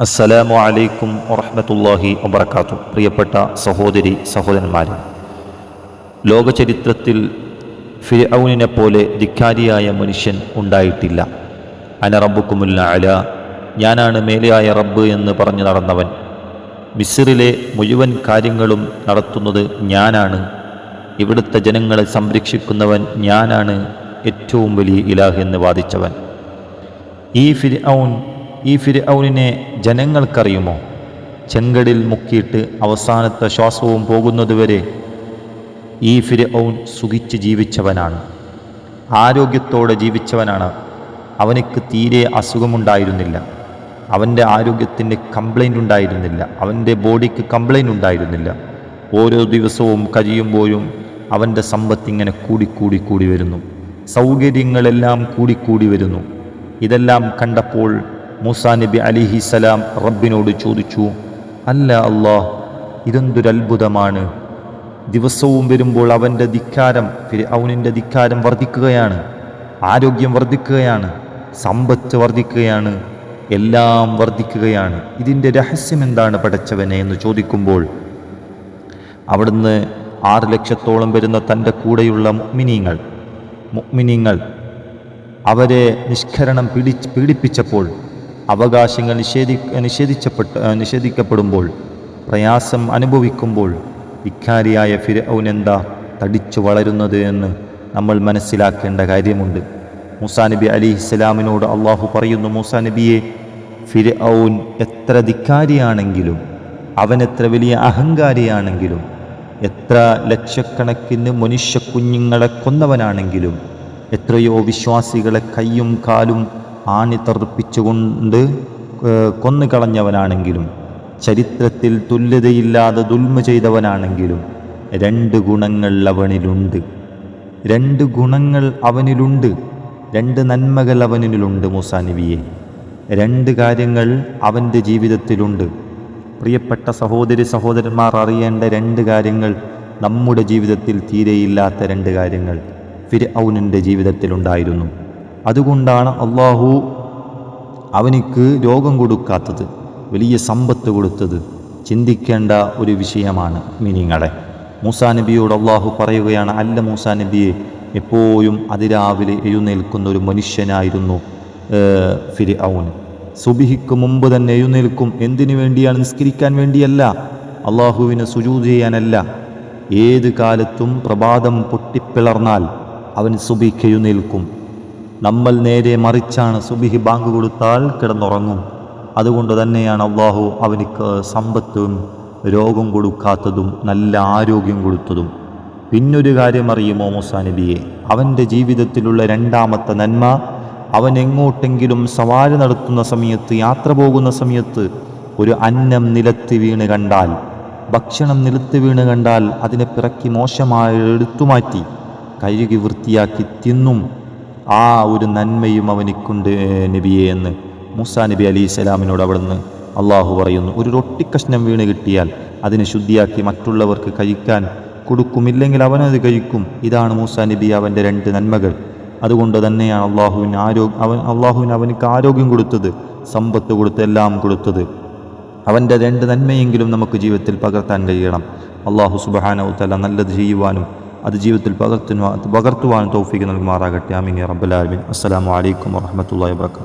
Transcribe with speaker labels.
Speaker 1: അസ്സലാമു അലൈക്കും വറഹ്മത്തുള്ളാഹി വബറകാതുഹു. പ്രിയപ്പെട്ട സഹോദരി സഹോദരന്മാരെ, ലോകചരിത്രത്തിൽ ഫിർഔനിനെ പോലെ ധിക്കാരിയായ മനുഷ്യൻ ഉണ്ടായിട്ടില്ല. അന റബ്ബുക്കുമുൽ അഅല, ഞാനാണ് മേലെയായ റബ്ബ് എന്ന് പറഞ്ഞു നടന്നവൻ. മിസ്റിലെ മുഴുവൻ കാര്യങ്ങളും നടത്തുന്നത് ഞാനാണ്. ഇവിടുത്തെ ജനങ്ങളെ സംരക്ഷിക്കുന്നവൻ ഞാനാണ്, ഏറ്റവും വലിയ ഇലാഹ് എന്ന് വാദിച്ചവൻ. ഈ ഫിർഔനിനെ ജനങ്ങൾക്കറിയുമോ? ചെങ്കടിൽ മുക്കിയിട്ട് അവസാനത്തെ ശ്വാസവും പോകുന്നതുവരെ ഈ ഫിർഔൻ സുഖിച്ച് ജീവിച്ചവനാണ്, ആരോഗ്യത്തോടെ ജീവിച്ചവനാണ്. അവനക്ക് തീരെ അസുഖമുണ്ടായിരുന്നില്ല, അവൻ്റെ ആരോഗ്യത്തിന് കംപ്ലൈൻ്റ് ഉണ്ടായിരുന്നില്ല, അവൻ്റെ ബോഡിക്ക് കംപ്ലൈൻ്റ് ഉണ്ടായിരുന്നില്ല. ഓരോ ദിവസവും കഴിയുമ്പോഴും അവൻ്റെ സമ്പത്തിങ്ങനെ കൂടി വരുന്നു, സൗകര്യങ്ങളെല്ലാം കൂടി വരുന്നു. ഇതെല്ലാം കണ്ടപ്പോൾ മൂസാ നബി അലിഹിസലാം റബ്ബിനോട് ചോദിച്ചു, അല്ല അല്ലാഹ്, ഇതെന്തൊരത്ഭുതമാണ്! ദിവസവും വരുമ്പോൾ അവൻ്റെ ധിക്കാരം, ഫിർഔനിൻ്റെ ധിക്കാരം വർദ്ധിക്കുകയാണ്, ആരോഗ്യം വർദ്ധിക്കുകയാണ്, സമ്പത്ത് വർദ്ധിക്കുകയാണ്, എല്ലാം വർദ്ധിക്കുകയാണ്. ഇതിൻ്റെ രഹസ്യം എന്താണ് പടച്ചവനെ എന്ന് ചോദിക്കുമ്പോൾ അവിടുന്ന് 6 ലക്ഷത്തോളം വരുന്ന തൻ്റെ കൂടെയുള്ള മുഅ്മിനീങ്ങൾ അവരെ നിഷ്കരണം പീഡിപ്പിച്ചപ്പോൾ, അവകാശങ്ങൾ നിഷേധിക്കപ്പെടുമ്പോൾ, പ്രയാസം അനുഭവിക്കുമ്പോൾ ധിക്കാരിയായ ഫിർഔൻ എന്താ തടിച്ചു വളരുന്നത് എന്ന് നമ്മൾ മനസ്സിലാക്കേണ്ട കാര്യമുണ്ട്. മൂസാ നബി അലിഹിസ്സലാമിനോട് അള്ളാഹു പറയുന്നു, മൂസാ നബിയെ, ഫിർഔൻ എത്ര ധിക്കാരിയാണെങ്കിലും, അവൻ എത്ര വലിയ അഹങ്കാരിയാണെങ്കിലും, എത്ര ലക്ഷക്കണക്കിന് മനുഷ്യ കുഞ്ഞുങ്ങളെ കൊന്നവനാണെങ്കിലും, എത്രയോ വിശ്വാസികളെ കയ്യും കാലും ആണിത്തറപ്പിച്ചുകൊണ്ട് കൊന്നുകളഞ്ഞവനാണെങ്കിലും, ചരിത്രത്തിൽ തുല്യതയില്ലാതെ ദുൽമ ചെയ്തവനാണെങ്കിലും, 2 ഗുണങ്ങൾ അവനിലുണ്ട്. 2 ഗുണങ്ങൾ അവനിലുണ്ട്, 2 നന്മകൾ അവനിലുണ്ട്. മൂസാ നബിയെ, 2 കാര്യങ്ങൾ അവൻ്റെ ജീവിതത്തിലുണ്ട്. പ്രിയപ്പെട്ട സഹോദരന്മാർ അറിയേണ്ട 2 കാര്യങ്ങൾ, നമ്മുടെ ജീവിതത്തിൽ തീരെയില്ലാത്ത 2 കാര്യങ്ങൾ ഫിർഔനിൻ്റെ ജീവിതത്തിലുണ്ടായിരുന്നു. അതുകൊണ്ടാണ് അള്ളാഹു അവനിക്ക് രോഗം കൊടുക്കാത്തത്, വലിയ സമ്പത്ത് കൊടുത്തത്. ചിന്തിക്കേണ്ട ഒരു വിഷയമാണ് മിനിങ്ങളെ. മൂസാ നബിയോട് അള്ളാഹു പറയുകയാണ്, അല്ല മൂസാ നബിയെ, എപ്പോഴും അതിരാവിലെ എഴുന്നേൽക്കുന്ന ഒരു മനുഷ്യനായിരുന്നു ഫിർഔൻ. സുബ്ഹിക്ക് മുമ്പ് തന്നെ എഴുന്നേൽക്കും. എന്തിനു വേണ്ടിയാണ്? നിസ്കരിക്കാൻ വേണ്ടിയല്ല, അള്ളാഹുവിന് സുജൂദ് ചെയ്യാനല്ല. ഏത് കാലത്തും പ്രഭാതം പൊട്ടിപ്പിളർന്നാൽ അവൻ സുബ്ഹിക്ക് എഴുന്നേൽക്കും. നമ്മൾ നേരെ മറിച്ചാണ്, സുബ്ഹി ബാങ്ക് കൊടുത്താൽ കിടന്നുറങ്ങും. അതുകൊണ്ട് തന്നെയാണ് അള്ളാഹു അവനിക്ക് സമ്പത്തും രോഗം കൊടുക്കാത്തതും നല്ല ആരോഗ്യം കൊടുത്തതും. പിന്നൊരു കാര്യം അറിയുമോ മൂസാ നബിയെ? അവൻ്റെ ജീവിതത്തിലുള്ള 2ാമത്തെ നന്മ, അവൻ എങ്ങോട്ടെങ്കിലും സവാരി നടത്തുന്ന സമയത്ത്, യാത്ര പോകുന്ന സമയത്ത് ഒരു അന്നം നിലത്ത് വീണ് കണ്ടാൽ, ഭക്ഷണം നിലത്ത് വീണ് കണ്ടാൽ അതിനെ പിറക്കി മോശമായി എടുത്തുമാറ്റി കഴുകി വൃത്തിയാക്കി തിന്നും. ആ ഒരു നന്മയും അവനിക്കുണ്ട് നബിയെ എന്ന് മൂസാ നബി അലൈഹിസ്സലാമിനോട് അവിടുന്ന് അള്ളാഹു പറയുന്നു. ഒരു റൊട്ടിക്കഷ്ണം വീണ് കിട്ടിയാൽ അതിനെ ശുദ്ധിയാക്കി മറ്റുള്ളവർക്ക് കഴിക്കാൻ കൊടുക്കുമില്ലെങ്കിൽ അവനത് കഴിക്കും. ഇതാണ് മൂസാ നബി അവൻ്റെ 2 നന്മകൾ. അതുകൊണ്ട് തന്നെയാണ് അള്ളാഹുവിന് അവനിക്ക് ആരോഗ്യം കൊടുത്തത്, സമ്പത്ത് കൊടുത്ത്, എല്ലാം കൊടുത്തത്. അവൻ്റെ 2 നന്മയെങ്കിലും നമുക്ക് ജീവിതത്തിൽ പകർത്താൻ കഴിയണം. അള്ളാഹു സുബ്ഹാനഹു തആല നല്ലത് ചെയ്യുവാനും അത് ജീവിതത്തിൽ പകർത്തുവാനും തൗഫീഖ് നൽകുമാറാകട്ടെ. ആമീൻ യാ റബ്ബൽ ആലമീൻ. അസ്സലാമു അലൈക്കും വറഹ്മത്തുള്ളാഹി വബറകാതുഹു.